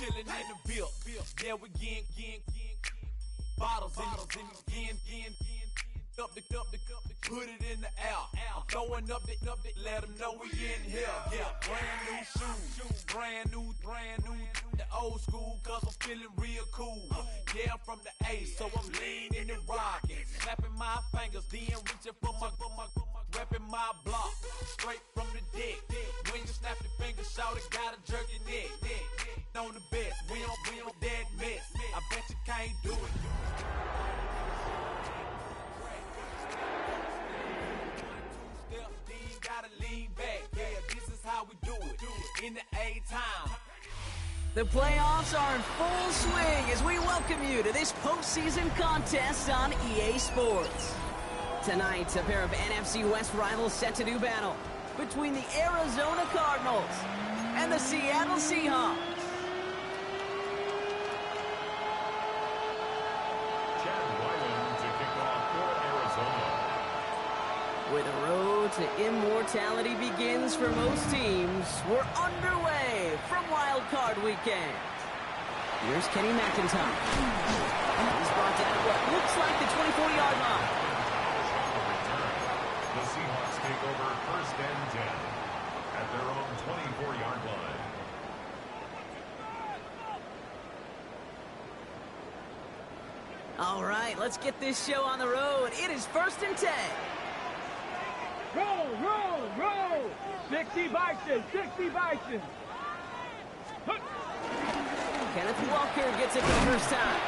chillin' in the bill. Yeah, we getting bottles in again. Up the put it in the air. I'm throwing up the, let them know we in here. Yeah, brand new shoes, brand new. The old school, cause I'm feeling real cool. Yeah, I'm from the A, so I'm leaning and rocking. Snapping my fingers, then reaching for my repping my block. Straight from the deck. When you snap your fingers, shout it, gotta jerk your neck. On the best, we don't that mess. I bet you can't do it. Gotta lean back, yeah, this is how we do it in the A-time. The playoffs are in full swing as we welcome you to this postseason contest on EA Sports. Tonight, a pair of NFC West rivals set to do battle between the Arizona Cardinals and the Seattle Seahawks. Where the road to immortality begins for most teams, we're underway from Wild Card Weekend. Here's Kenny McIntyre. He's brought down at what looks like the 24-yard line. The Seahawks take over 1st and 10 at their own 24-yard line. All right, let's get this show on the road. It is 1st and 10. Roll! 60 Bison! Kenneth Walker gets it for the first time.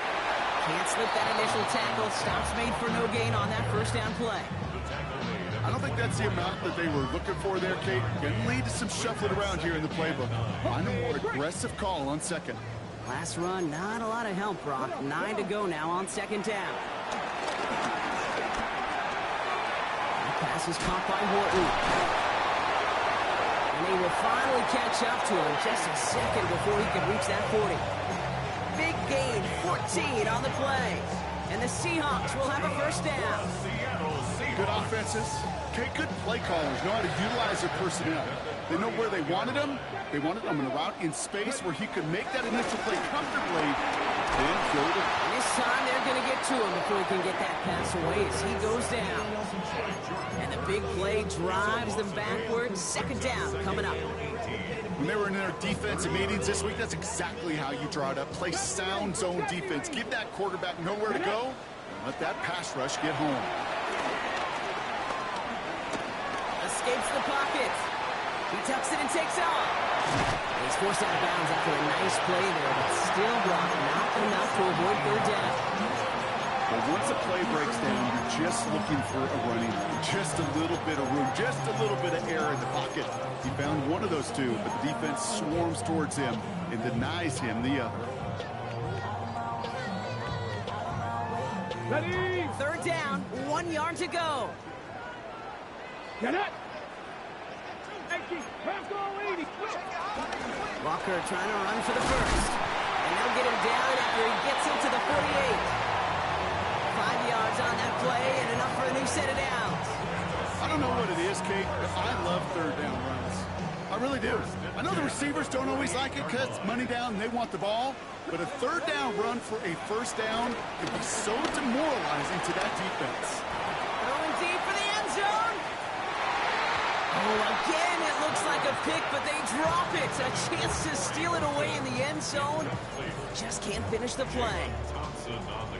Can't slip that initial tackle. Stops made for no gain on that first down play. I don't think that's the amount that they were looking for there, Kate. Can lead to some shuffling around here in the playbook. Find a more aggressive call on second. Last run, not a lot of help, Brock. 9 to go now on 2nd down. Pass is caught by Horton. And they will finally catch up to him just a second before he can reach that 40. Big gain, 14 on the play. And the Seahawks will have a first down. Good offenses. Okay, good play callers know how to utilize their personnel. They know where they wanted him. They wanted him in a route in space where he could make that initial play comfortably. Then go to... This time they're going to get to him before he can get that pass away as he goes down. And the big play drives them backwards. 2nd down coming up. When they were in their defensive meetings this week, that's exactly how you draw it up. Play sound zone defense. Give that quarterback nowhere to go. And let that pass rush get home. Escapes the pocket. He tucks it and takes off. He's forced out of bounds after a nice play there, but still blocked, not enough to avoid 3rd down. But once a play breaks down, you're just looking for a running, just a little bit of room, just a little bit of air in the pocket. He found one of those two, but the defense swarms towards him and denies him the other. Ready! 3rd down, 1 yard to go. Get it! Walker trying to run for the first. And they'll get him down after he gets into the 48. 5 yards on that play and enough for a new set of downs. I don't know what it is, Kate, but I love 3rd down runs. I really do. I know the receivers don't always like it because it's money down and they want the ball, but a 3rd down run for a first down can be so demoralizing to that defense. Throwing deep for the end zone. Oh, again, it looks like a pick, but they drop it. A chance to steal it away in the end zone. Just can't finish the play.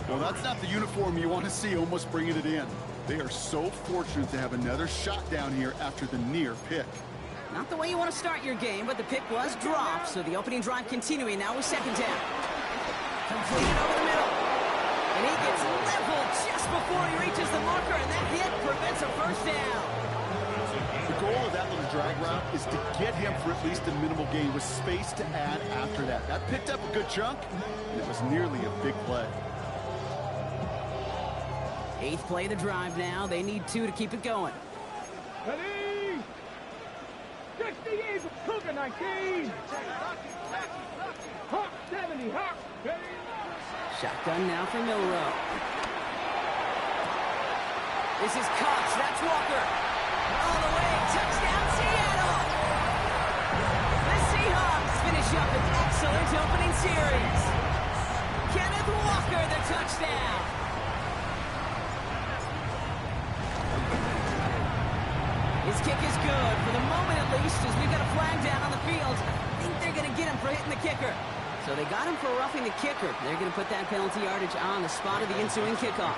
Well, that's not the uniform you want to see almost bringing it in. They are so fortunate to have another shot down here after the near pick. Not the way you want to start your game, but the pick was dropped, so the opening drive continuing now with 2nd down. Completed over the middle. And he gets leveled just before he reaches the marker, and that hit prevents a first down. The goal of that little drag route is to get him for at least a minimal gain with space to add after that. That picked up a good chunk, and it was nearly a big play. 8th play of the drive now. They need 2 to keep it going. Ready! 68, Cougar 19! Hawk 70, Hawk! Ready! Shotgun now for Milrow. This is Cox. That's Walker. All the way. Touchdown, Seattle! The Seahawks finish up an excellent opening series. His kick is good, for the moment at least, as we've got a flag down on the field. I think they're going to get him for hitting the kicker. So they got him for roughing the kicker. They're going to put that penalty yardage on the spot of the ensuing kickoff.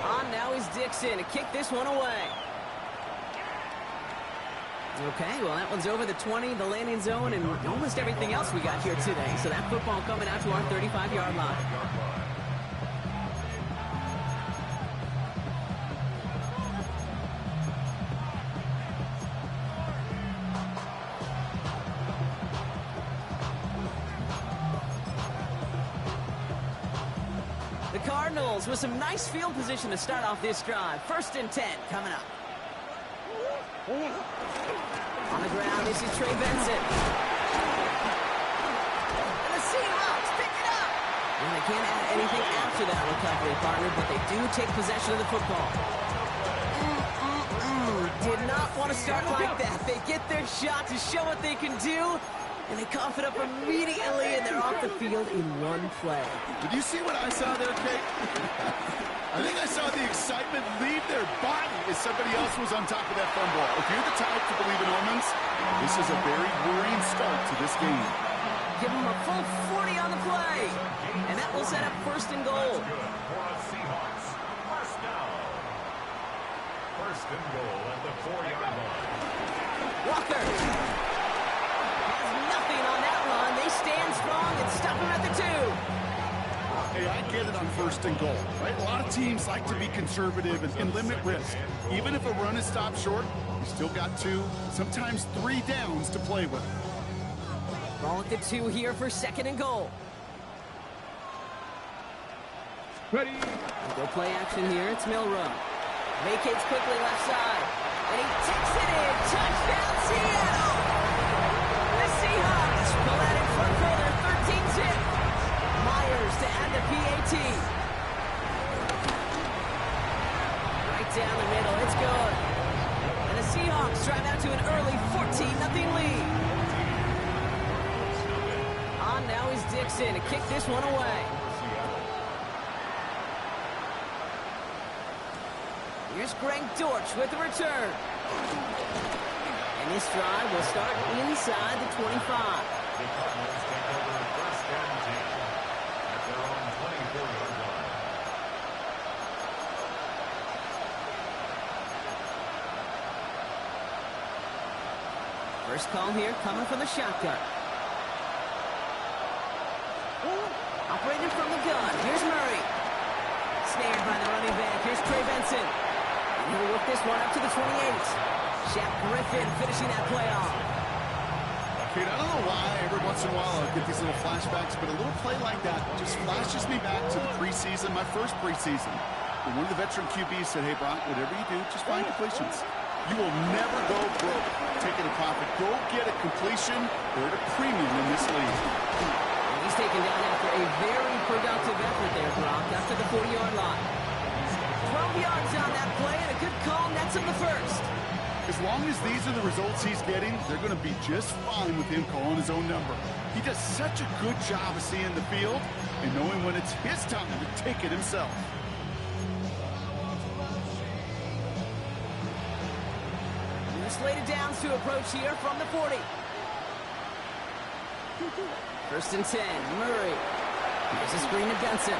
On now is Dixon to kick this one away. Okay, well, that one's over the 20, the landing zone, and almost everything else we got here today. So that football coming out to our 35-yard line. The Cardinals with some nice field position to start off this drive. 1st and 10 coming up. On the ground, this is Trey Benson. And the Seahawks pick it up. And they can't add anything after that recovery, partner, but they do take possession of the football. Did not want to start like that. They get their shot to show what they can do, and they cough it up immediately, and they're off the field in one play. Did you see what I saw there, Kate? I think I saw the excitement leave their body as somebody else was on top of that fumble. If you're the type to believe in omens, this is a very worrying start to this game. Give them a full 40 on the play, and that will set up 1st and goal. First and goal at the 4-yard line. Walker has nothing on that run. They stand strong and stop him at the 2. Hey, I get it on 1st and goal, right? A lot of teams like to be conservative and limit risk. Even if a run is stopped short, you still got 2, sometimes 3 downs to play with. Ball at the 2 here for 2nd and goal. Ready. Go play action here. It's Milrow. Vacates quickly left side. And he takes it in. Touchdown, Seattle! The Seahawks pull out in front for their 13 zip. Myers to add the PAT. Right down the middle. It's good. And the Seahawks drive out to an early 14-0 lead. On now is Dixon to kick this one away. Here's Greg Dortch with the return. And this drive will start inside the 25. The Cardinals take over 1st and 10 at their own 24-yard line. First call here coming from the shotgun. Operating from the gun. Here's Murray. Snared by the running back. Here's Trey Benson. And he'll work this one up to the 28. Shaq Griffin finishing that play off. Kate, I don't know why every once in a while I get these little flashbacks, but a little play like that just flashes me back to the preseason, my first preseason. And one of the veteran QBs said, hey, Brock, whatever you do, just find completions. You will never go broke taking a profit. Go get a completion. They're at a premium in this league. And he's taken down after a very productive effort there, Brock, up to the 40-yard line. 12 yards on that play, and a good call nets him the first. As long as these are the results he's getting, they're going to be just fine with him calling his own number. He does such a good job of seeing the field and knowing when it's his time to take it himself. And the slated downs to approach here from the 40. 1st and 10, Murray. Here's a screen to Benson.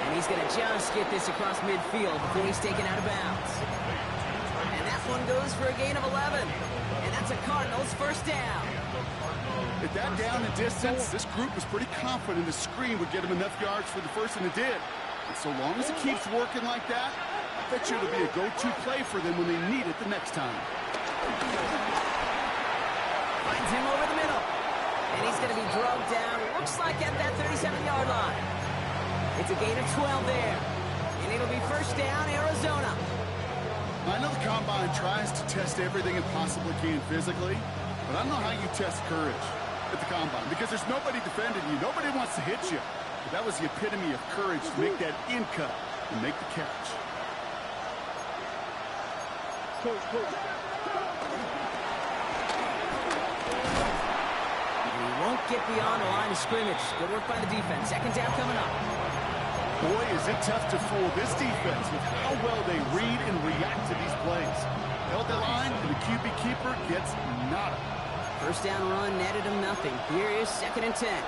And he's going to just get this across midfield before he's taken out of bounds. And that one goes for a gain of 11. And that's a Cardinals first down. At that down and distance, this group was pretty confident the screen would get him enough yards for the first, and it did. And so long as it keeps working like that, I bet you it'll be a go-to play for them when they need it the next time. Finds him over the middle. And he's going to be drugged down, looks like at that 37-yard line. It's a gain of 12 there. And it'll be first down, Arizona. I know the Combine tries to test everything it possibly can physically, but I don't know how you test courage at the Combine because there's nobody defending you. Nobody wants to hit you. But that was the epitome of courage to make that in cut and make the catch. He won't get beyond the line of scrimmage. Good work by the defense. 2nd down coming up. Boy, is it tough to fool this defense with how well they read and react to these plays. Held the line, and the QB keeper gets nada. First down run netted him nothing. Here is 2nd and 10.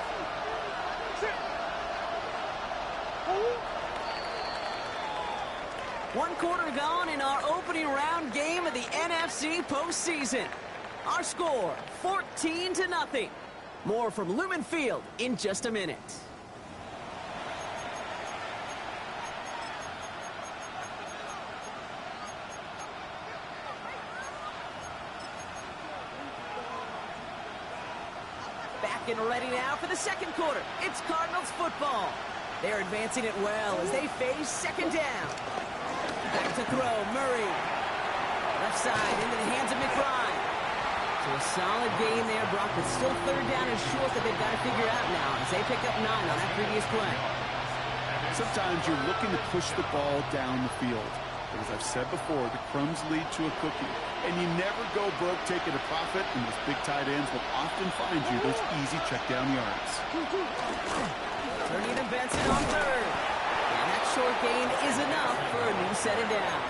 One quarter gone in our opening round game of the NFC postseason. Our score, 14-0. More from Lumen Field in just a minute. Back and ready now for the second quarter. It's Cardinals football. They're advancing it well as they face 2nd down. Back to throw, Murray. Left side into the hands of McBride. So a solid gain there, Brock, but still 3rd down and short that they've got to figure out now as they pick up 9 on that previous play. Sometimes you're looking to push the ball down the field. But as I've said before, the crumbs lead to a cookie. And you never go broke taking a profit, and those big tight ends will often find you those easy check down yards. Turning to Benson on 3rd. And that short gain is enough for a new set of downs.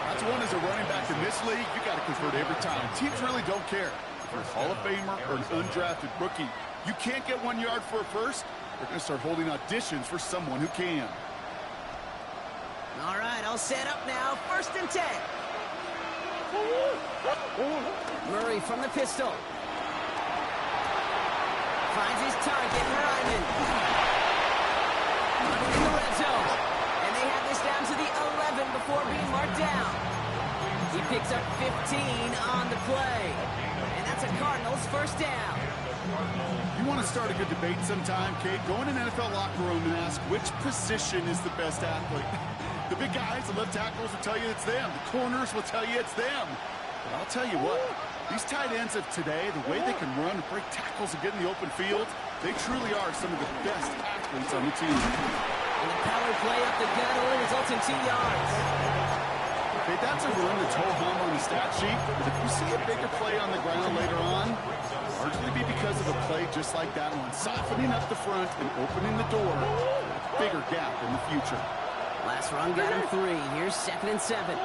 That's one as a running back in this league, you got to convert every time. Teams really don't care. If you're a Hall of Famer or an undrafted rookie, you can't get 1 yard for a first, they're going to start holding auditions for someone who can. All right, all set up now. 1st and 10. Murray from the pistol. Finds his target, Ryman. Running in the red zone. And they have this down to the 11 before being marked down. He picks up 15 on the play. And that's a Cardinals 1st down. You want to start a good debate sometime, Kate? Go in an NFL locker room and ask which position is the best athlete. The big guys, the left tackles will tell you it's them. The corners will tell you it's them. But I'll tell you what, these tight ends of today, the way they can run and break tackles and get in the open field, they truly are some of the best athletes on the team. And the power play up the gut only results in 2 yards. Okay, that's a run that's ho-hum on the stat sheet, but if you see a bigger play on the ground later on, it'll largely be because of a play just like that one, softening up the front and opening the door for a bigger gap in the future. Last run got him 3. Here's 2nd and 7.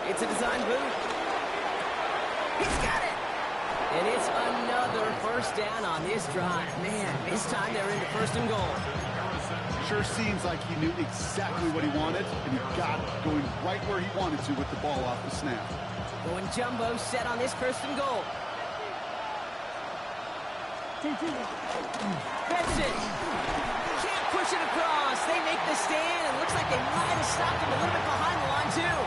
It's a design boot. He's got it. And it's another 1st down on this drive. Man, this time they're into 1st and goal. Sure seems like he knew exactly what he wanted, and he got it going right where he wanted to with the ball off the snap. Going jumbo set on this 1st and goal. Benson can't push it across. They make the stand. It looks like they might have stopped him a little bit behind the line, too.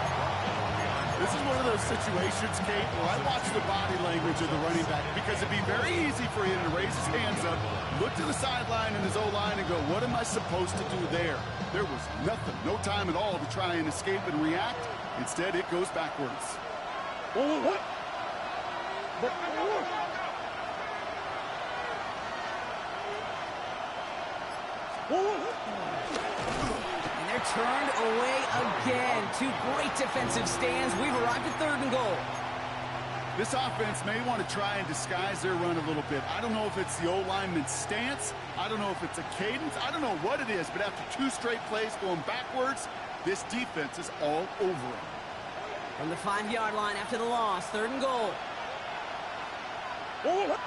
This is one of those situations, Kate, where I watch the body language of the running back because it'd be very easy for him to raise his hands up, look to the sideline and his O-line and go, what am I supposed to do there? There was nothing, no time at all to try and escape and react. Instead, it goes backwards. And they're turned away again. 2 great defensive stands. We've arrived at 3rd and goal. This offense may want to try and disguise their run a little bit. I don't know if it's the O-lineman's stance. I don't know if it's a cadence. I don't know what it is, but after 2 straight plays going backwards, this defense is all over it. From the 5-yard line after the loss, 3rd and goal.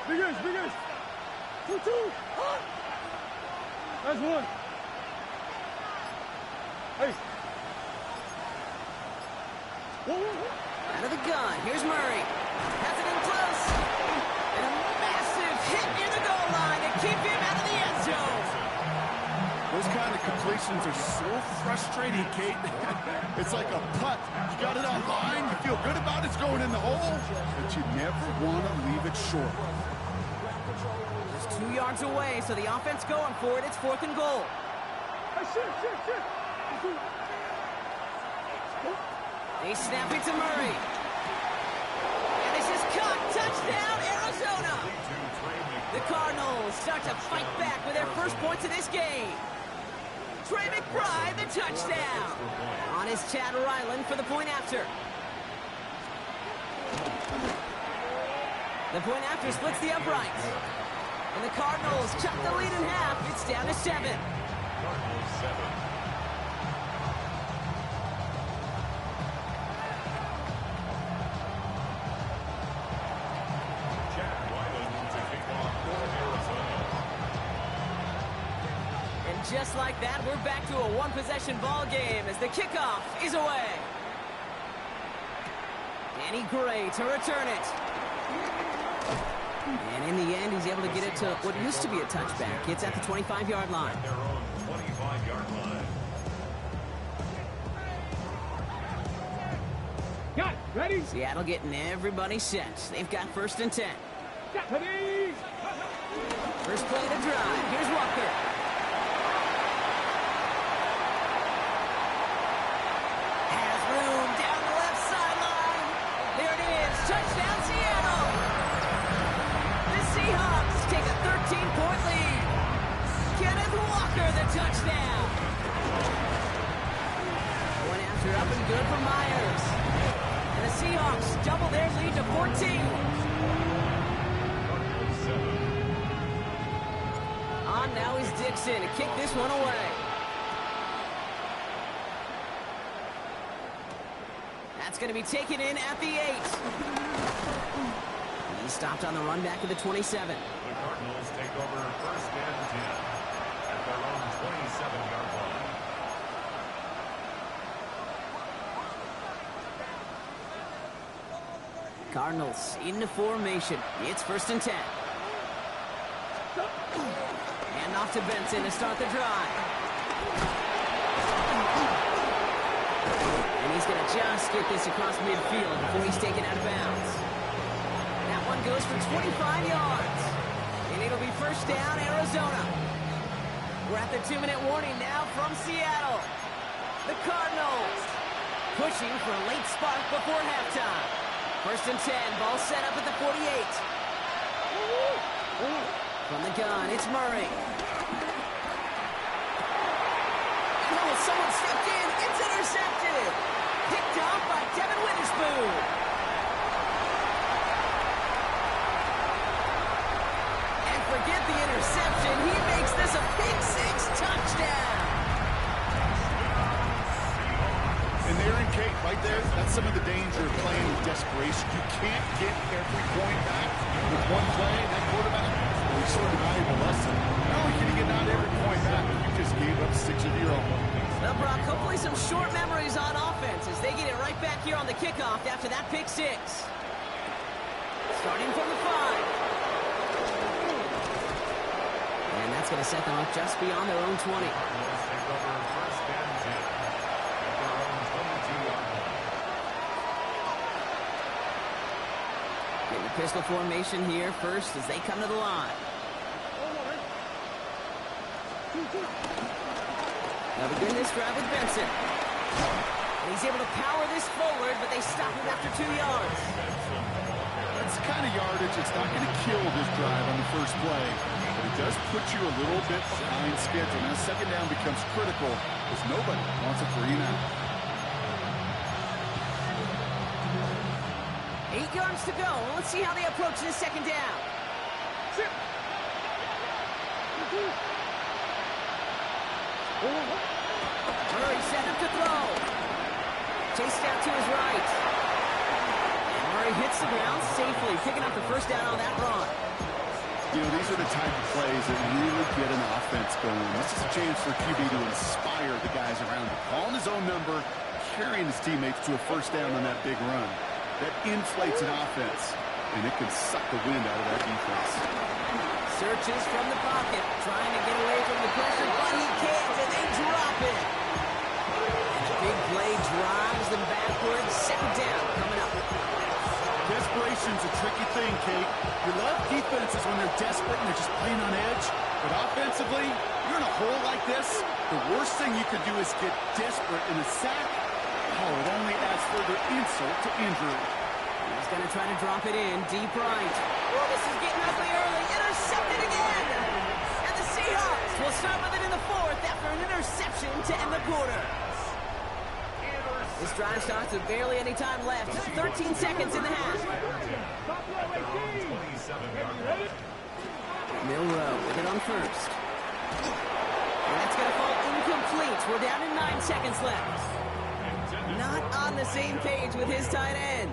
Big ace. 2-2. That's 1. Hey. Out of the gun. Here's Murray. Has it in close. And a massive hit in the goal line to keep him out of the end zone. Those kind of completions are so frustrating, Kate. It's like a putt. You got it on line, you feel good about it's going in the hole, but you never want to leave it short. Just 2 yards away, so the offense going for it. It's 4th and goal. Shit. They snap it to Murray. And this is caught. Touchdown, Arizona. The Cardinals start to fight back with their first points of this game. Trey McBride, the touchdown. On is Chad Ryland for the point after. The point after splits the uprights. And the Cardinals cut the lead in half. It's down to 7. Cardinals 7. Chad Ryland to kick off for Arizona. And just like that, we're back to a one-possession ball game as the kickoff is away. Danny Gray to return it. And in the end, he's able to get it to what used to be a touchback. It's at the 25-yard line. At their own 25-yard line. Got it. Ready? Seattle getting everybody set. They've got 1st and 10. Ready? First play to drive. Here's Walker. Has room down the left sideline. There it is. Touchdown, Seattle. The Seahawks take a 13-point lead. Kenneth Walker, the touchdown. Going after up and good for Myers. And the Seahawks double their lead to 14. Cardinals 7. On now is Dixon to kick this one away. That's going to be taken in at the 8. He stopped on the run back at the 27. The Cardinals take over 1st and 10 at their own 27-yard line. Cardinals into formation. It's 1st and 10. Hand off to Benson to start the drive. And he's going to just get this across midfield before he's taken out of bounds. That one goes for 25 yards. And it'll be 1st down, Arizona. We're at the 2-minute warning now from Seattle. The Cardinals pushing for a late spark before halftime. 1st and 10, ball set up at the 48. From the gun, it's Murray. Oh, someone stepped in. It's intercepted. Picked off by Devin Witherspoon. And forget the interception. He makes this a pick 6 touchdown. And there in Kate, right there, that's some of the danger of playing with desperation. You can't get every point back with one play. That quarterback, we sort of valuable lesson. Not only can you get not every point back, you just gave up 6 of your own. Well, Brock, hopefully some short memories on offense as they get it right back here on the kickoff after that pick 6. Starting from the 5. And that's going to set them up just beyond their own 20. Cardinals take over 1st and 10 at their own 22-yard line. Getting the pistol formation here first as they come to the line. They'll begin this drive with Benson. And he's able to power this forward, but they stop him after 2 yards. That's the kind of yardage. It's not going to kill this drive on the first play, but it does put you a little bit behind schedule. Now, 2nd down becomes critical because nobody wants a 3 and out. 8 yards to go. Let's see how they approach this 2nd down. Murray set up to throw. Chased out to his right. And Murray hits the ground safely, picking up the 1st down on that run. You know, these are the type of plays that really get an offense going. This is a chance for QB to inspire the guys around him. Calling his own number, carrying his teammates to a 1st down on that big run. That inflates an offense, and it can suck the wind out of that defense. Searches from the pocket, trying to get away from the pressure, but he can't, and they drop it. And the big play drives them backwards. 2nd down coming up. Desperation's a tricky thing, Kate. You love defenses when they're desperate and they're just playing on edge. But offensively, you're in a hole like this, the worst thing you could do is get desperate in a sack. Oh, it only adds further insult to injury. He's going to try to drop it in, deep right. Oh, this is getting ugly early. Intercepted again. And the Seahawks We'll start with it in the fourth after an interception to end the quarter. This drive starts with barely any time left. 13 seconds in the half. Milrow with it on first. And that's going to fall incomplete. We're down to 9 seconds left. Not on the same page with his tight end.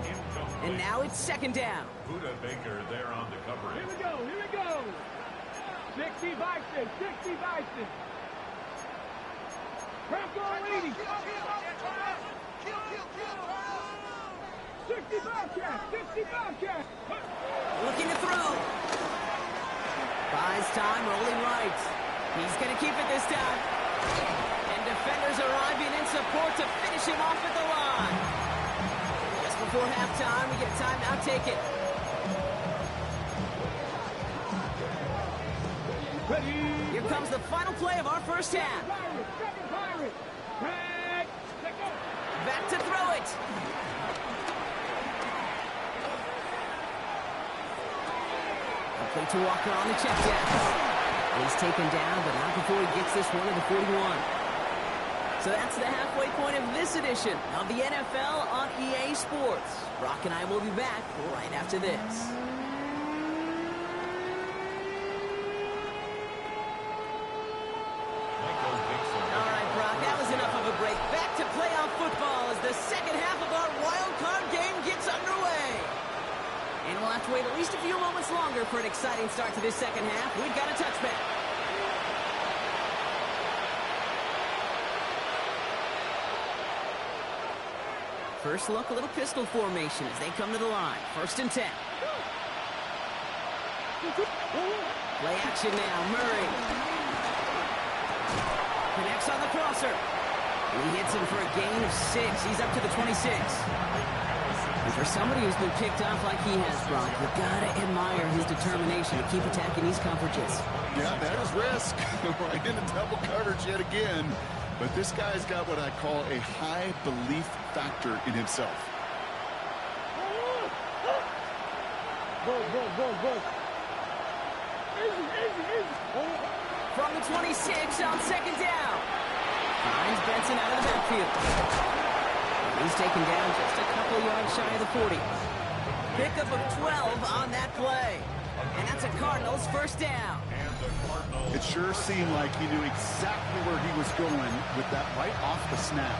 And now it's second down. Buda Baker there on the coverage. Here we go. 60 Bison, 60 Bison. Bronco 80. 60 Bobcat, 60 Bobcat. Looking to throw. Buys time, rolling right. He's going to keep it this time. And defenders arriving in support to finish him off at the line. Just before halftime, we get a timeout taken. Here comes the final play of our first half. Back to throw it. Complete to Walker on the check down. He's taken down, but not before he gets this one to the 41. So that's the halfway point of this edition of the NFL on EA Sports. Brock and I will be back right after this. All right, Brock, that was enough of a break. Back to playoff football as the second half of our wild card game gets underway. And we'll have to wait at least a few moments longer for an exciting start to this second half. We've got a touchback. First look, a little pistol formation as they come to the line. First and 10. Play action now, Murray. Connects on the crosser. He hits him for a gain of 6. He's up to the 26. And for somebody who's been picked off like he has, Brock, you've got to admire his determination to keep attacking these coverages. Yeah, that is risk. Right into double coverage yet again. But this guy's got what I call a high belief factor in himself. Go. Easy. From the 26 on second down. Finds Benson out of the backfield. He's taken down just a couple yards shy of the 40. Pickup of 12 on that play. And that's a Cardinals first down. It sure seemed like he knew exactly where he was going with that right off the snap.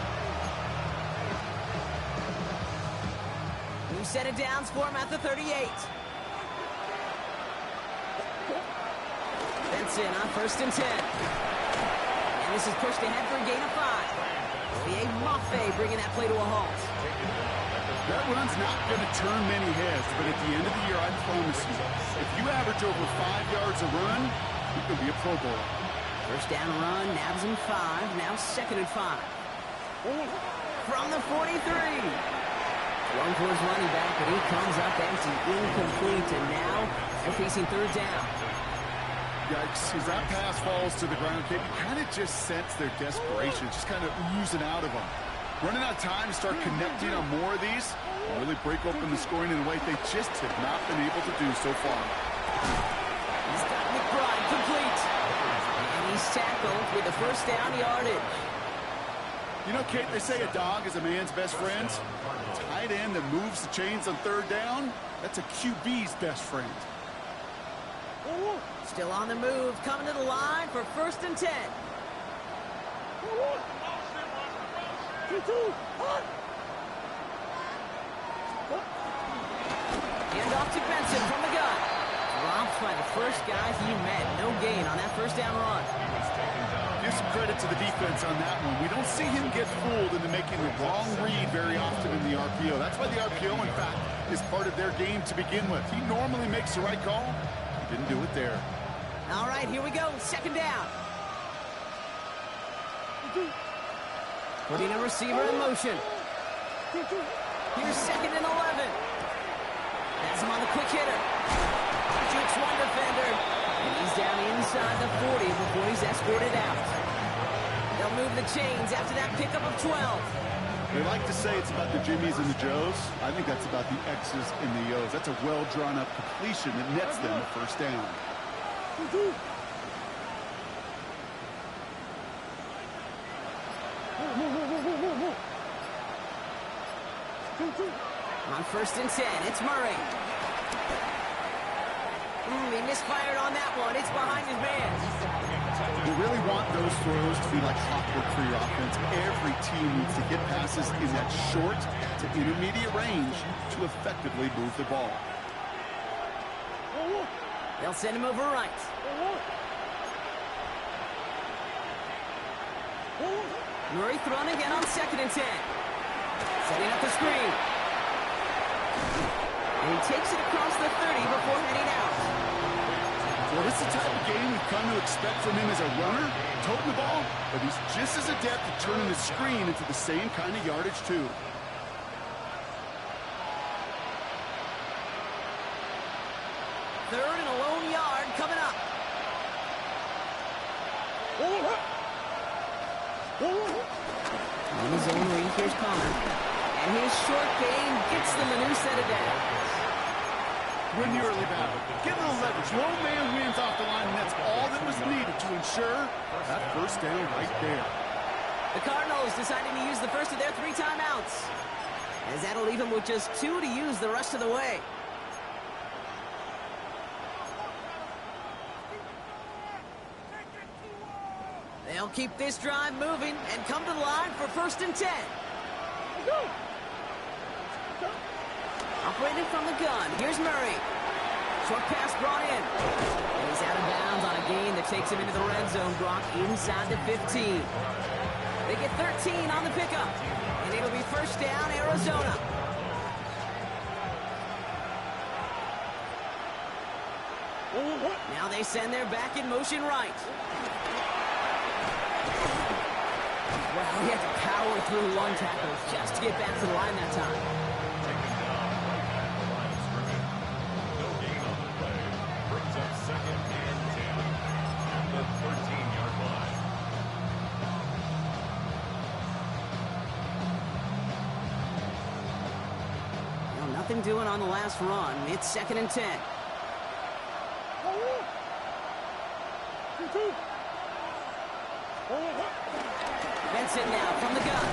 New set of downs for him at the 38. Benson on first and 10. And this is pushed ahead for a gain of 5. Olivier Mafe bringing that play to a halt. That run's not going to turn many heads, but at the end of the year, I promise you, if you average over 5 yards a run, you could be a Pro Bowler. First down run, nabs him 5, now second and 5. From the 43. One for his running back, but he comes up empty, incomplete, and now they're facing third down. Yikes, as that pass falls to the ground, you kind of just sense their desperation, just kind of oozing out of them. Running out of time to start connecting on more of these, and really break open the scoring in a way they just have not been able to do so far. He's got McBride complete. And he's tackled with the first down yardage. You know, Kate, they say a dog is a man's best friend. A tight end that moves the chains on third down, that's a QB's best friend. Still on the move, coming to the line for first and 10. Hand off to Benson from the gun. Dropped by the first guy he met. No gain on that first down run. Give some credit to the defense on that one. We don't see him get fooled into making the wrong read very often in the RPO. That's why the RPO, in fact, is part of their game to begin with. He normally makes the right call. He didn't do it there. All right, here we go. Second down. Putting a receiver in motion. Here's second and 11. That's him on the quick hitter. Jukes one defender. And he's down inside the 40 before he's escorted out. They'll move the chains after that pickup of 12. They like to say it's about the Jimmies and the Joes. I think that's about the X's and the O's. That's a well-drawn-up completion that nets them a first down. On 1st and 10, it's Murray. He misfired on that one. It's behind his man. You really want those throws to be like clockwork for your offense. Every team needs to hit passes in that short to intermediate range to effectively move the ball. They'll send him over right. Murray thrown again on 2nd and 10. Setting up the screen. And he takes it across the 30 before heading out. Well, this is the type of game we've come to expect from him as a runner, toting the ball, but he's just as adept at turning the screen into the same kind of yardage, too. Third and a lone yard coming up. In his own read, here's Connor. And his short game gets them a new set of downs. Win the early battle. Get a little leverage. Lone man wins off the line, and that's all that was needed to ensure that 1st down right there. The Cardinals deciding to use the first of their 3 timeouts, as that'll leave them with just 2 to use the rest of the way. They'll keep this drive moving and come to the line for 1st and 10. Operating from the gun, here's Murray. Short pass brought in. And he's out of bounds on a gain that takes him into the red zone, Brock, inside the 15. They get 13 on the pickup, and it'll be 1st down, Arizona. Now they send their back in motion right. Well, he had to power through 1 tackle just to get back to the line that time. No gain on the play. Brings up 2nd and 10 at the 13-yard line. Well, nothing doing on the last run. It's 2nd and 10. Benson now from the gun.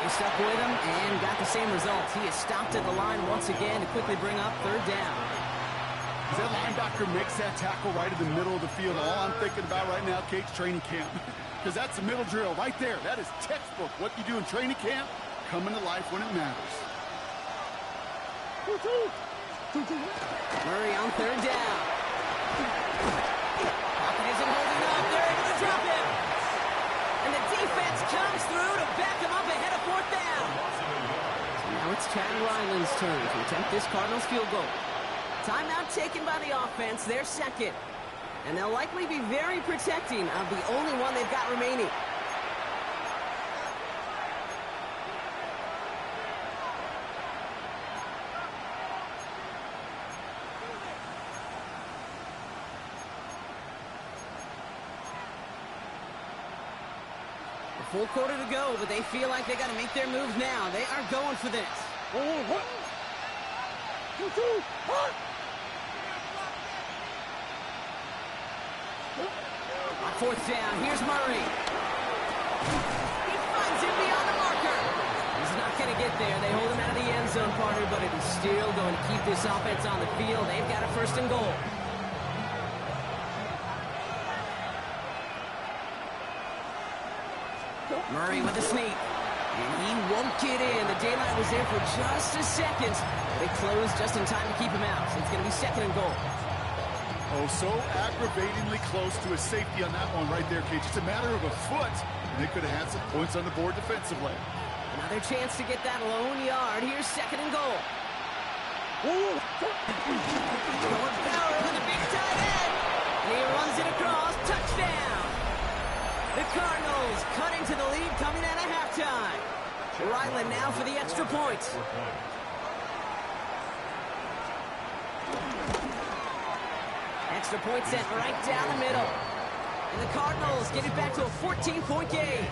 He stuck with him and got the same results. He is stopped at the line once again to quickly bring up 3rd down. As that linebacker makes that tackle right in the middle of the field, all I'm thinking about right now, Kate's training camp. Because that's the middle drill right there. That is textbook. What you do in training camp, coming to life when it matters. Murray on 3rd down. Pocket isn't holding up. They're able to drop him. And the defense comes through to back him up ahead of 4th down. So now it's Chad Ryland's turn to attempt this Cardinals field goal. Timeout taken by the offense, their 2nd. And they'll likely be very protecting of the only one they've got remaining. Full quarter to go, but they feel like they got to make their moves now. They are going for this. On 4th down, here's Murray. He finds him beyond the marker. He's not going to get there. They hold him out of the end zone, partner, but it is still going to keep this offense on the field. They've got a 1st and goal. Murray with a sneak. And he won't get in. The daylight was there for just a second. They closed just in time to keep him out. So it's going to be 2nd and goal. Oh, so aggravatingly close to a safety on that one right there, Kate. Just a matter of a foot. And they could have had some points on the board defensively. Another chance to get that lone yard. Here's 2nd and goal. Going Bauer with a big tight end. And he runs it across. Touchdown. The Cardinals cutting to the lead coming out of halftime. Ryland now for the extra point. Extra point sent right down the middle. And the Cardinals get it back to a 14-point game.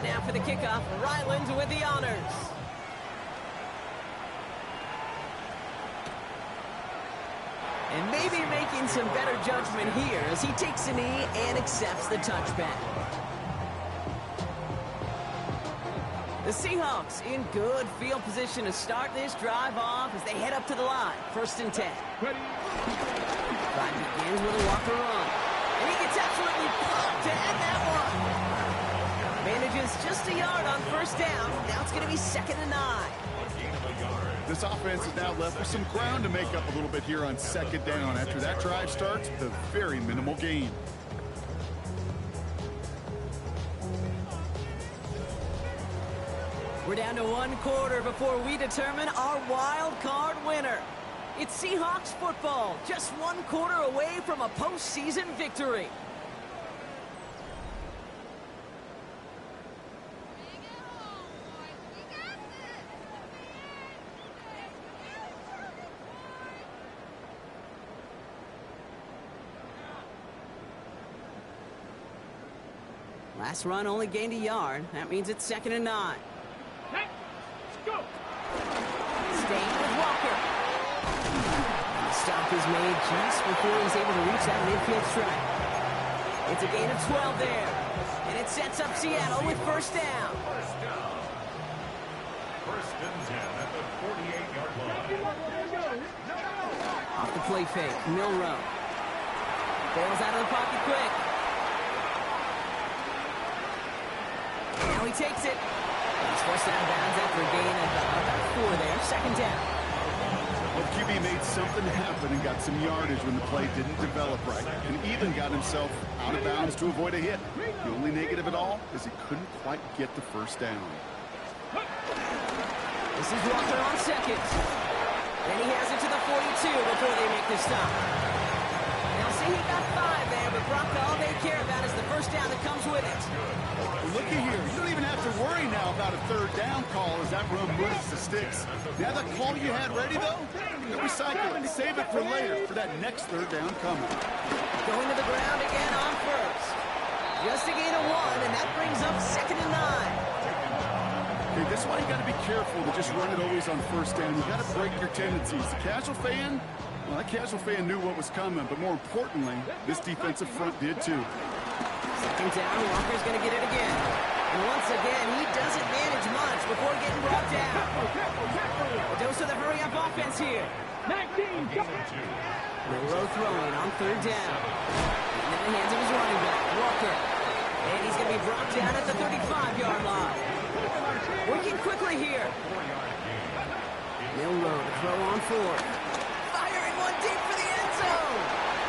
Set now for the kickoff. Ryland with the honors. And maybe making some better judgment here as he takes a knee and accepts the touchback. The Seahawks in good field position to start this drive off as they head up to the line. 1st and 10. Drive begins with a Walker run. And he gets absolutely pumped to end that one. Manages just a yard on 1st down. Now it's going to be 2nd and 9. This offense is now left with some ground to make up a little bit here on 2nd down. After that drive starts, the very minimal gain. We're down to 1 quarter before we determine our wild card winner. It's Seahawks football, just 1 quarter away from a postseason victory. Last run only gained a yard. That means it's 2nd and 9. Let's go. Staying with Walker. And the stop is made just before he's able to reach that midfield strike. It's a gain of 12 there. And it sets up Seattle with 1st down. 1st and 10 at the 48-yard line. Off the play fake, Milrow. Bails out of the pocket quick. Now he takes it. He's forced out of bounds after a gain of about 4 there. 2nd down. Well, QB made something happen and got some yardage when the play didn't develop right, and even got himself out of bounds to avoid a hit. The only negative at all is he couldn't quite get the 1st down. This is Walker on 2nd. Then he has it to the 42 before they make the stop. Now see, he got 5 there, but Brock, all they care about is the 1st down that comes with it. Looky here, you don't even have to worry now about a 3rd down call as that run moves the sticks. Now that call you had ready, though, you recycle it. Save it for later for that next 3rd down coming. Going to the ground again on 1st. Just a gain of 1, and that brings up 2nd and 9. Okay, this is why you got to be careful to just run it always on 1st down. You got to break your tendencies. The casual fan, well, that casual fan knew what was coming, but more importantly, this defensive front did too. 2nd down, Walker's going to get it again. And once again, he doesn't manage much before getting brought down. A dose of the hurry-up offense here. 19, go. Milrow throwing on 3rd down. And in the hands of his running back, Walker. And he's going to be brought down at the 35-yard line. Working quickly here. Milrow to throw on 4th. Firing one deep for the end zone.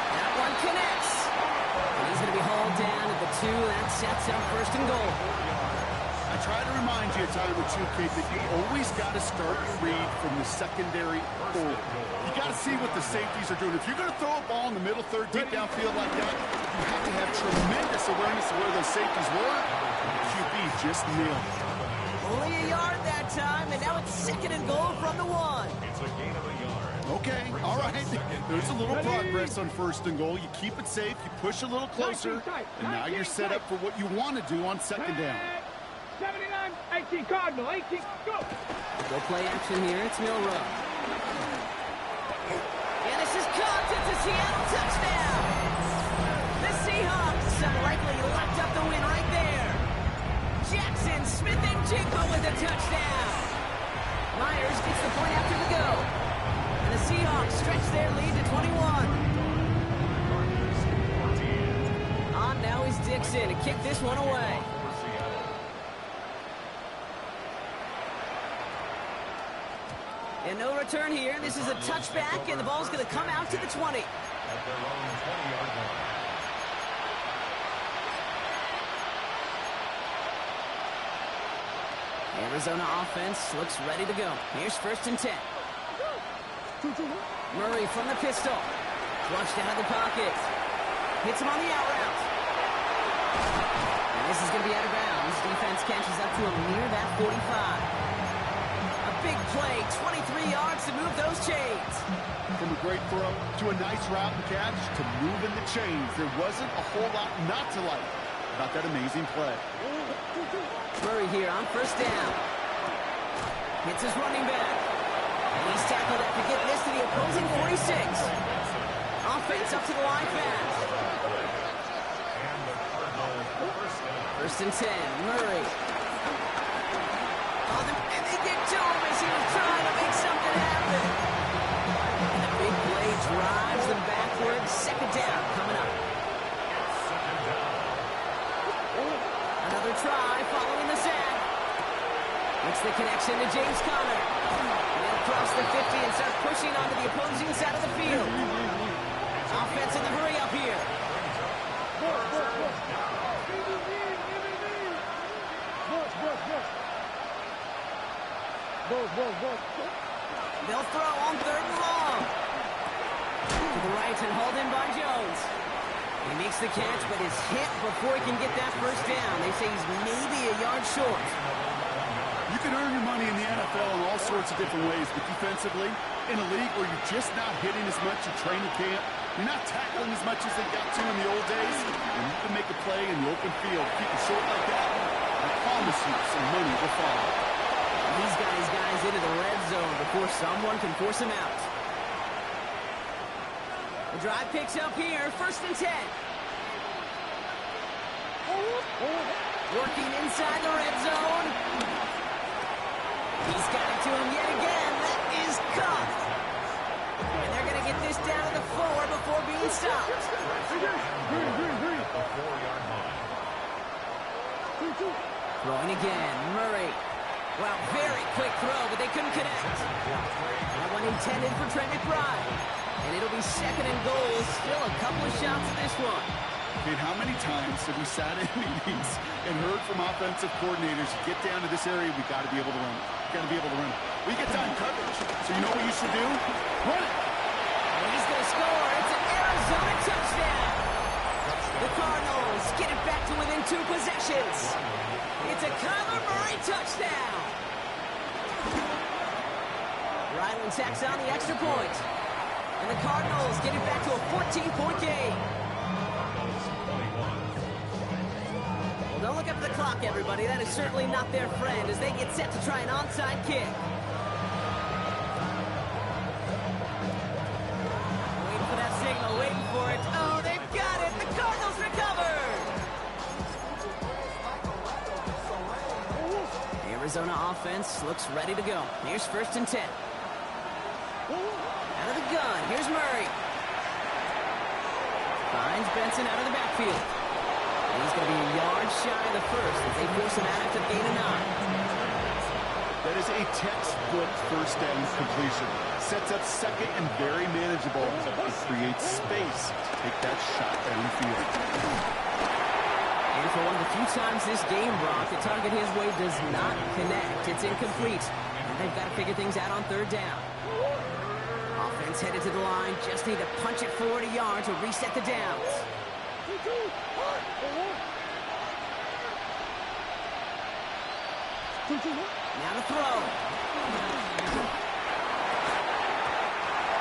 That one connects. And he's going to be hauled down at the 2. That sets up 1st and goal. I try to remind you a time or two, Kate, that you always got to start your read from the secondary forward. You got to see what the safeties are doing. If you're going to throw a ball in the middle third, deep downfield like that, you have to have tremendous awareness of where those safeties were. QB just nailed it. Only a yard that time, and now it's 2nd and goal from the 1. It's a gain of a yard. Okay, all right. There's a little progress on 1st and goal. You keep it safe, you push a little closer, and now you're set up for what you want to do on 2nd down. 79, 18, Cardinal, 18, go. Go play action here. It's Milrow. And this is caught. It's a Seattle touchdown. The Seahawks have likely locked up the win right there. Jackson, Smith, and Jigba with a touchdown. Myers gets the point after the go. And the Seahawks stretch their lead to 21. On now is Dixon to kick this one away. And no return here. This is a touchback, and the ball's going to come out to the 20. At their own 20-yard line. Arizona offense looks ready to go. Here's 1st and 10. Murray from the pistol. Flushed out of the pocket. Hits him on the out route. And this is going to be out of bounds. Defense catches up to him near that 45. Big play, 23 yards to move those chains. From a great throw to a nice route and catch to moving the chains. There wasn't a whole lot not to like about that amazing play. Murray here on first down. Hits his running back. And he's tackled after getting this to the opposing 46. Offense up to the line fast. First and 10, Murray. Oh, and they get to him as he was trying to make something happen. And the big play drives them backwards. Second down coming up. Another try following the sack. Makes the connection to James Conner. And they'll cross the 50 and start pushing onto the opposing side of the field. Offense in the hurry up here. They'll throw on third and long. To the right and hauled in by Jones. He makes the catch, but is hit before he can get that first down. They say he's maybe a yard short. You can earn your money in the NFL in all sorts of different ways, but defensively, in a league where you're just not hitting as much in training camp, you're not tackling as much as they got to in the old days, and you can make a play in the open field. Keep it short like that, I promise you some money will follow. He's got his guys into the red zone before someone can force him out. The drive picks up here, first and 10. Working inside the red zone. He's got it to him yet again. That is caught. And they're going to get this down to the 4 before being stopped. Throwing again, Murray. Well, very quick throw, but they couldn't connect. That one intended for Trent McBride. And it'll be second and goal. Still a couple of shots at this one. Kate, how many times have we sat in meetings and heard from offensive coordinators, get down to this area, we got to be able to run it. Got to be able to run it. We get time coverage, so you know what you should do? Run it. And he's going to score. It's an Arizona touchdown. The Cardinals get it back to within 2 possessions. It's a Kyler Murray touchdown. Ryland tacks on the extra point. And the Cardinals get it back to a 14-point game. Well, don't look up at the clock, everybody. That is certainly not their friend as they get set to try an onside kick. Waiting for that signal, waiting for it. Oh, they've got it. The Cardinals recovered. The Arizona offense looks ready to go. Here's first and 10. Out of the gun, here's Murray. Finds Benson out of the backfield. And he's going to be a yard shy of the first as they force him out after the gain of 9. That is a textbook first down completion. Sets up second and very manageable. It creates space to take that shot downfield. And for one of the few times this game, Brock, the target his way does not connect. It's incomplete. And they've got to figure things out on third down. Offense headed to the line. Just need to punch it forward a yard to reset the downs. Now to throw.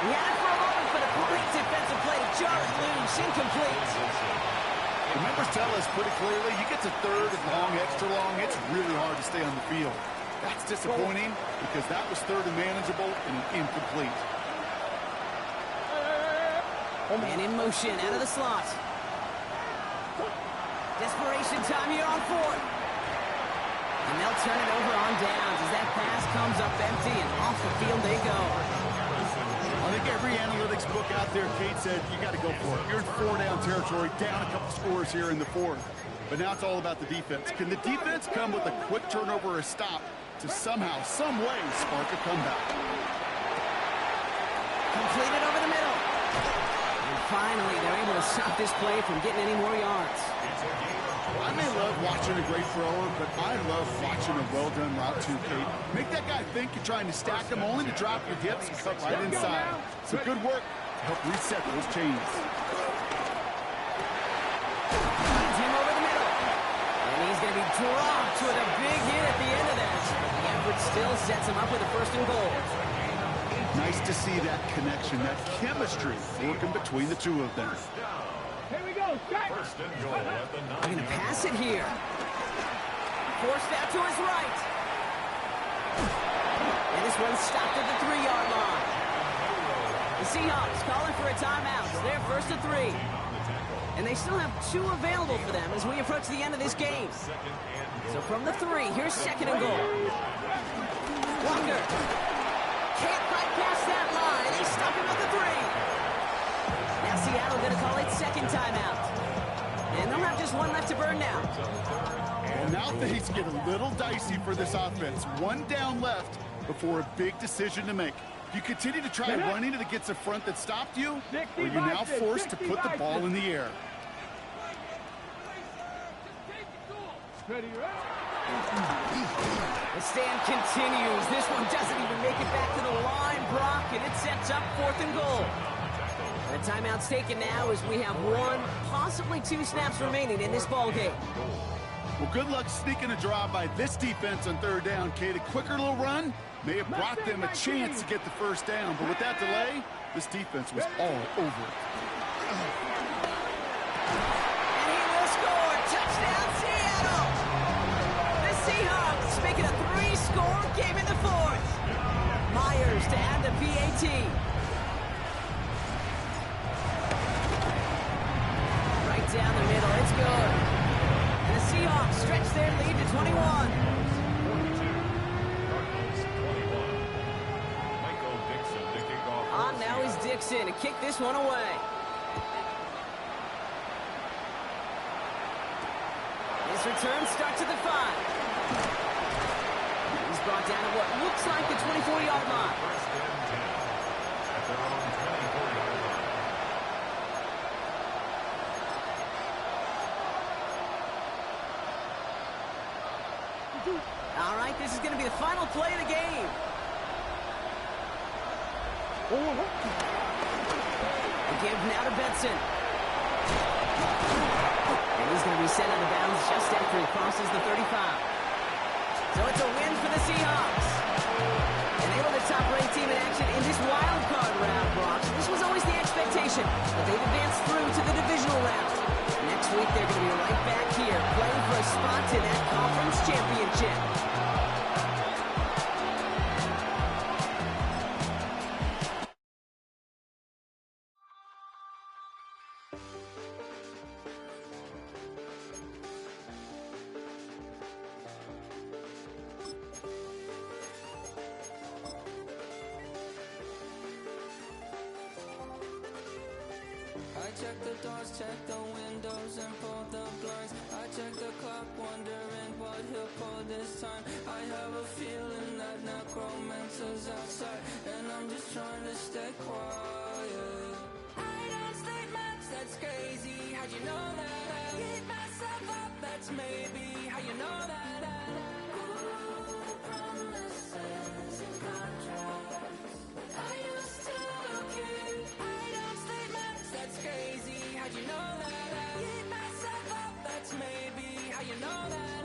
He had it for a moment, but a great defensive play to jar it loose. Incomplete. The numbers tell us pretty clearly, you get to third and long, extra long, it's really hard to stay on the field. That's disappointing because that was third and manageable and incomplete. Man in motion, out of the slot. Desperation time here on 4th. And they'll turn it over on downs as that pass comes up empty and off the field they go. I think every analytics book out there, Kate, said you got to go for it. You're in 4-down territory, down a couple scores here in the 4th. But now it's all about the defense. Can the defense come with a quick turnover or a stop to somehow, some way, spark a comeback? Completed over the middle. And finally, they're able to stop this play from getting any more yards. I may love watching a great thrower, but I love watching a well-done route too, Kate. Make that guy think you're trying to stack him, only to drop your hips and cut right inside. So good work to help reset those chains. Finds him over the middle. And he's going to be dropped with a big hit at the end of that. The effort still sets him up with a first and goal. Nice to see that connection, that chemistry working between the two of them. Here we go, set. First and goal at the 9. They're going to pass it here. burst out to his right. And this one's stopped at the 3-yard line. The Seahawks calling for a timeout. They're first and 3. And they still have 2 available for them as we approach the end of this game. So from the 3, here's second and goal. Walker can't quite pass that line. They stop him at the 3. Now Seattle going to call it second timeout. And they'll have just 1 left to burn now. Well, now things get a little dicey for this offense. 1 down left before a big decision to make. You continue to try running it against a front that stopped you, or you're now forced to put the ball in the air. The stand continues. This one doesn't even make it back to the line, Brock, and it sets up 4th and goal. The timeout's taken now as we have 1, possibly 2 snaps remaining in this ball game. Well, good luck sneaking a drive by this defense on 3rd down, Kate. A quicker little run may have brought them a chance to get the 1st down, but with that delay, this defense was all over it. And he will score. Touchdown, Seattle! The Seahawks making a 3-score game in the 4th. Myers to add the PAT. Right down the middle, it's good. And the Seahawks stretch their lead to 21. Now is Dixon to kick this one away. His return starts at the 5. He's brought down at what looks like the 24-yard line. All right, this is going to be the final play of the game. The give now to Benson. And he's going to be sent out of bounds just after he crosses the 35. So it's a win for the Seahawks. And they were the top-ranked team in action in this wild card round, Brock. This was always the expectation, but they've advanced through to the divisional round. Next week, they're going to be right back here playing for a spot in that conference championship. I check the doors, check the windows, and pull the blinds. I check the clock, wondering what he'll pull this time. I have a feeling that necromancer's outside, and I'm just trying to stay quiet. I don't sleep much, that's crazy. How'd you know that? I keep myself up, that's maybe how you know that. Ooh, promises and contracts. I used to keep. I don't sleep much, that's crazy. How'd you know that? I keep myself up, that's maybe how you know that.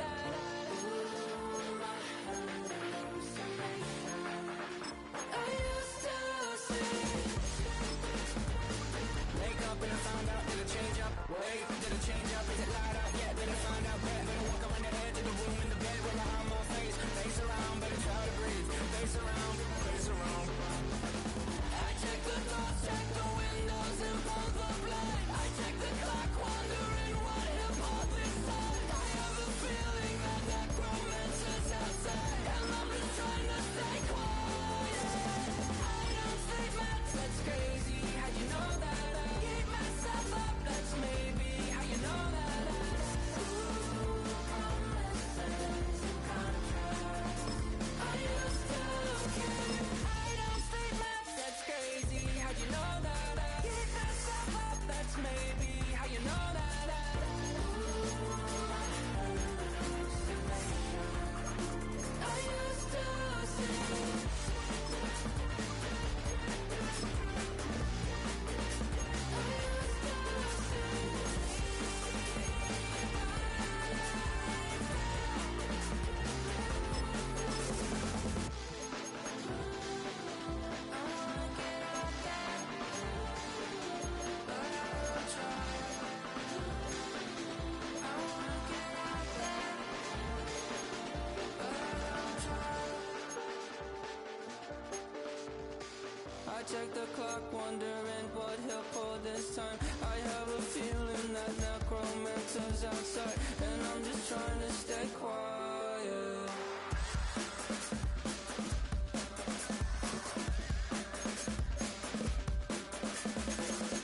check the clock, wondering what he'll pull this time. I have a feeling that necromancer's outside, and I'm just trying to stay quiet.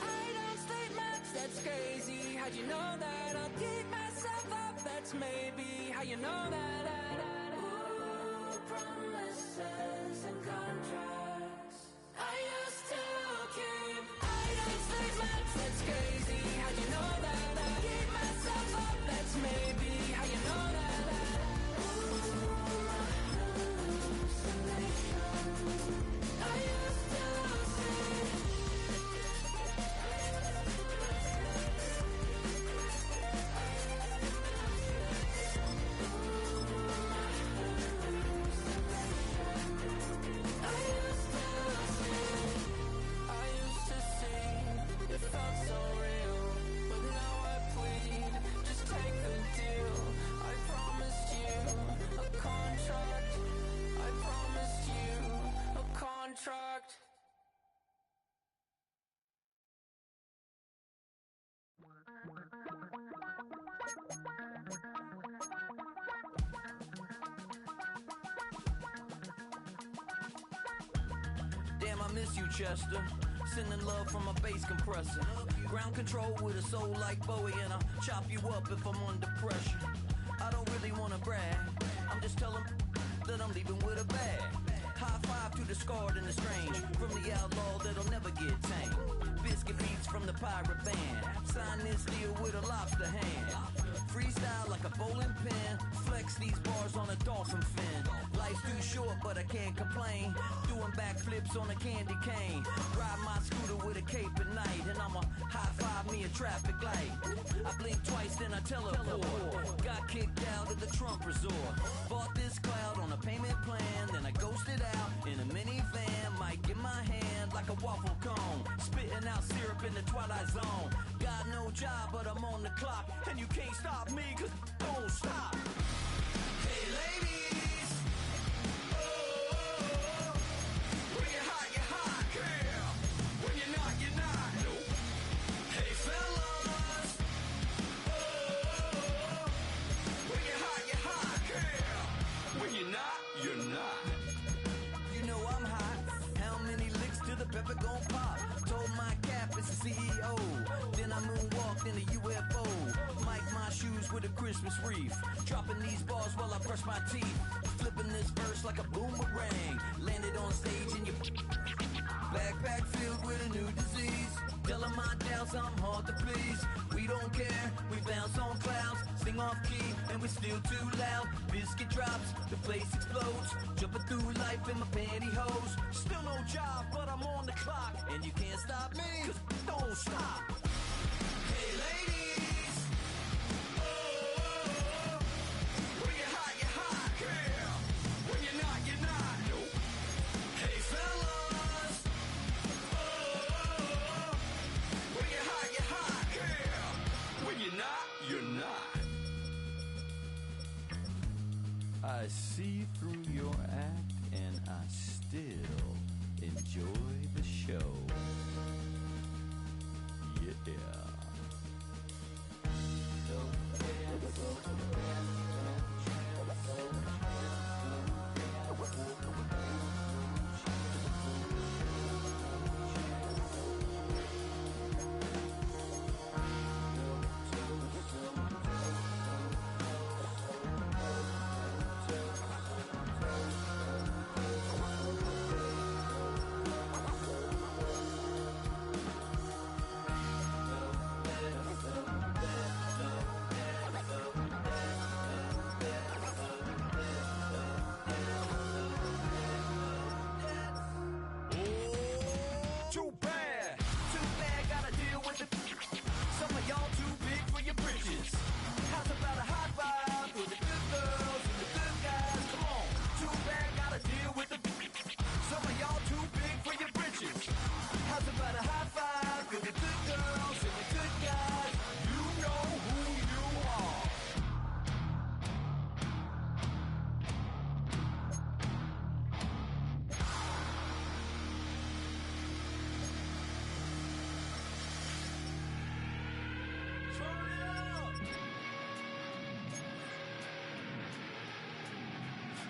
I don't sleep much, that's crazy. How'd you know that? I'll keep myself up, that's maybe how you know that. Ooh, promises and contracts I used to keep. I don't sleep much, that's crazy. How'd you know that? I keep myself up, that's maybe how you know that. Ooh, my hallucination I used to see. It felt so real, but now I plead, just take the deal. I promised you a contract. I promised you a contract. Damn, I miss you, Chester. Sending love from a bass compressor. Ground control with a soul like Bowie, and I'll chop you up if I'm under pressure. I don't really wanna brag, I'm just telling that I'm leaving with a bag. High five to the scarred and the strange, from the outlaw that'll never get tamed. Biscuit beats from the pirate band, sign this deal with a lobster hand. Freestyle like a bowling pin, flex these bars on a dolphin fin. Life's too short but I can't complain, doing backflips on a candy cane. Ride my scooter with a cape at night, and I'ma high five me a traffic light. I blink twice then I teleport, got kicked out of the Trump resort. Bought this cloud on a payment plan, then I ghosted out in a minivan. Mic in my hand like a waffle cone, spitting out syrup in the twilight zone. Got no job but I'm on the clock, and you can't stop me cause don't stop. Hey ladies, oh, when you're hot, girl. When you're not, nope. Hey fellas, oh, when you're hot, girl. When you're not, you're not. You know I'm hot. How many licks till the pepper gon' pop? Told my cap it's the CEO. Then I moonwalked in a UFO. Mic my shoes with a Christmas wreath. Dropping these bars while I brush my teeth. Flipping this verse like a boomerang. Landed on stage in your backpack filled with a new disease. Telling my doubts I'm hard to please. We don't care, we bounce on clouds. Sing off key and we're still too loud. Biscuit drops, the place explodes. Jumping through life in my pantyhose. Still no job but I'm on the clock, and you can't stop me cause don't stop. Hey ladies, oh, when you're hot, girl. When you're not, nope. Hey fellas, oh, when you're hot, girl. When you're not, you're not. I see through your act and I still enjoy the show. Yeah.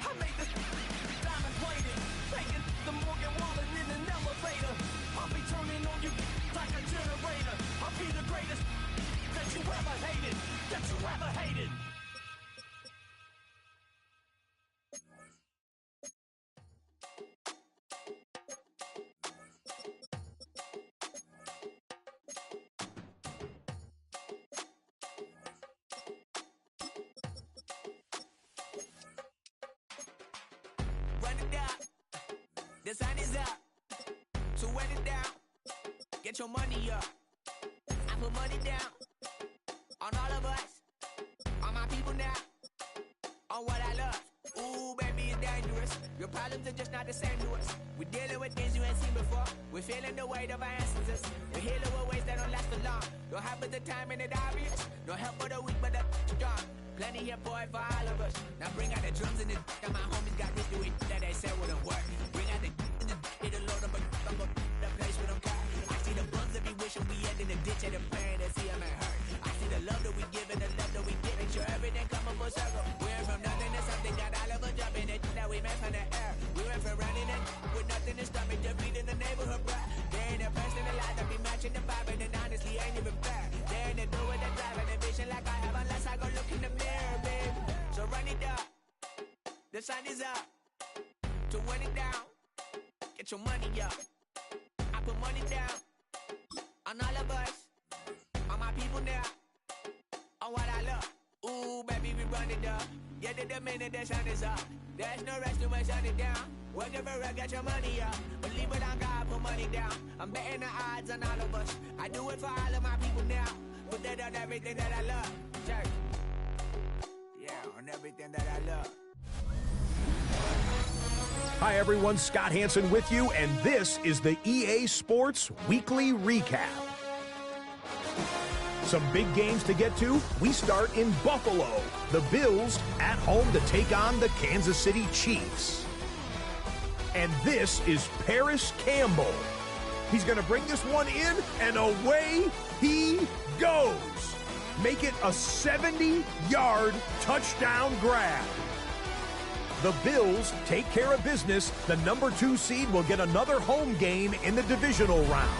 I made this diamond plated, taking the Morgan Wallen in an elevator. I'll be turning on you like a generator. I'll be the greatest that you ever hated, that you ever hated. Run it down, the sun is up, so run it down, get your money up. I put money down on all of us, on my people now, on what I love. Ooh, baby, it's dangerous. Your problems are just not the same to us. We're dealing with things you ain't seen before. We're feeling the weight of our ancestors. We're healing with ways that don't last so long. Don't have but the time and it obvious. No help for the weak, but the strong. Plenty here, boy, for all of us. Now bring out the drums and the and my homies got this do it that they said wouldn't work. Bring out the and the it'll load up, but I'm gonna the place with them car. I see the bums that be wishing we had in the ditch and the praying to see them and hurt. I see the love that we give and the love that we give. Make sure everything come up full circle. We went from nothing to something, got all of us jumping it that we met from the air. We went from running it with nothing to stop it, just feeding the neighborhood, bruh. They ain't the person alive that be matching the vibe, and then honestly ain't even fair. They ain't the do with the drive and the vision like I have unless I go look in the mirror, babe. So run it up, the sun is up, to run it down, get your money up. I put money down on all of us, on my people now, on what I love. Ooh, baby, we run it up. Yeah, the minute the sun is up, there's no rest to my shut it down. Working for real, get your money up. Believe it on God, put money down. I'm betting the odds on all of us. I do it for all of my people now. Put that on everything that I love. Church. Yeah, on everything that I love. Hi everyone, Scott Hansen with you, and this is the EA Sports Weekly Recap. Some big games to get to. We start in Buffalo. The Bills at home to take on the Kansas City Chiefs. And this is Paris Campbell. He's going to bring this one in, and away he goes. Make it a 70-yard touchdown grab. The Bills take care of business. The number 2 seed will get another home game in the divisional round.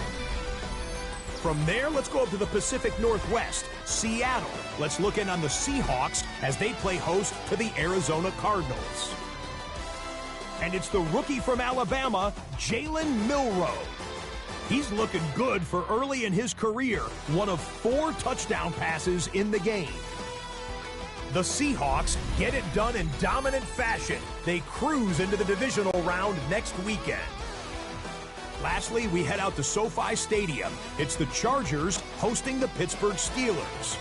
From there, let's go up to the Pacific Northwest, Seattle. Let's look in on the Seahawks as they play host to the Arizona Cardinals. And it's the rookie from Alabama, Jalen Milroe. He's looking good for early in his career, one of 4 touchdown passes in the game. The Seahawks get it done in dominant fashion. They cruise into the divisional round next weekend. Lastly, we head out to SoFi Stadium. It's the Chargers hosting the Pittsburgh Steelers.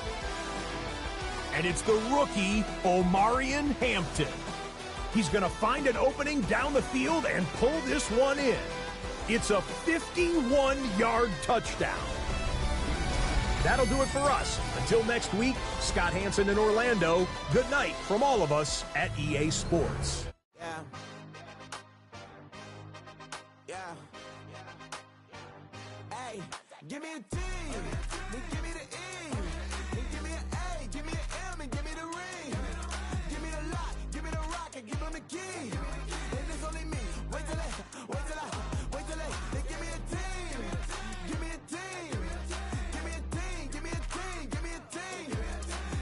And it's the rookie, Omarion Hampton. He's going to find an opening down the field and pull this one in. It's a 51-yard touchdown. That'll do it for us. Until next week, Scott Hansen in Orlando. Good night from all of us at EA Sports. Yeah. Yeah. Hey, give me a T, then give me the E, then give me an A, give me an M, and give me the ring. Give me the lock, give me the rock, and give them the key. And it's only me. Wait till they give me a team. Give me a team. Give me a team. Give me a team. Give me a team.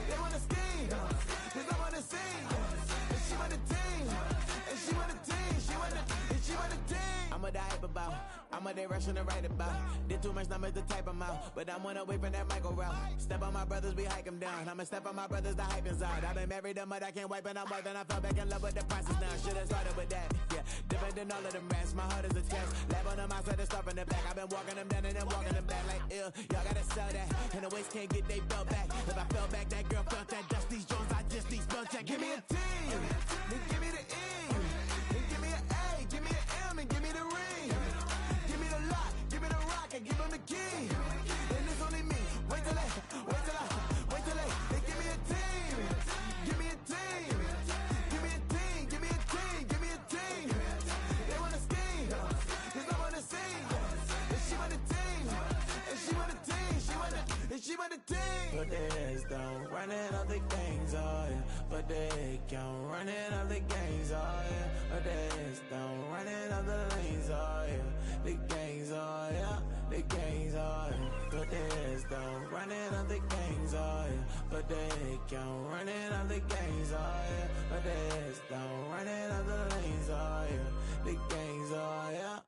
They want to scheme. Cause I want to sing. And she want a team. And she want a team. She want a team. I'm a hype about. I'm a day rushing to write about. Did too much numbers to type them out. But I'm one away from that Michael route. Step on my brothers, we hike them down. I'ma step on my brothers, the hype is out. I've been married them, but I can't wipe it out more than I fell back in love with the process now. Should've started with that. Yeah, different than all of them rats. My heart is a test. Lab on them outside, start from the back. I've been walking them down and then walking them back like ill. Y'all gotta sell that. And the waist can't get they belt back. If I fell back, that girl felt that. Dust these Jones, I just these spell check. Give me a team. Then give me the E. Then give me an A. Give me an M and give me the ring. Give me the lock. Give me the rock and give them the key. And it's only me. Wait till they give me a team. Give me a team. Give me a team. Give me a team. Give me a team. They wanna scheme. Cause I wanna sing. And she want a team. And she want a team. She want a team. Put their heads down. Running all the gangs, oh yeah. Put their head count. Running all the gangs, oh but there's down running up the lanes, oh yeah. The gangs, oh yeah. The gangs, oh yeah. But there's down running up the gangs, oh yeah. But they count running up the gangs, oh yeah. But there's down running up the lanes, oh yeah. The gangs, oh yeah.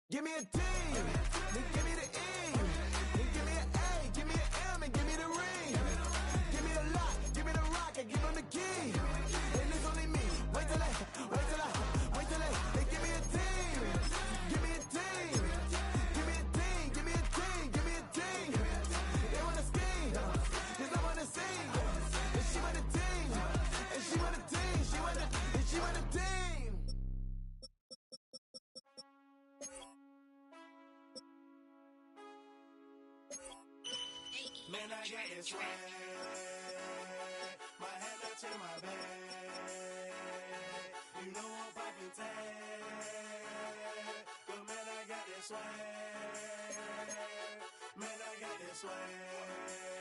Give me a T, then give me the E, then give me an A, give me an M, and give me the ring. Give me the lock, give me the rock, I give them the key. And it's only me. Wait till they give me a team. Give me a team. Give me a team. Give me a team. Give me a team. They wanna scheme, 'cause I wanna sing. And she want a team. And she want a team. She want a team. Man, I got this swag. My head up to my bag. You know I'm poppin' tag. But man, I got this swag. Man, I got this swag.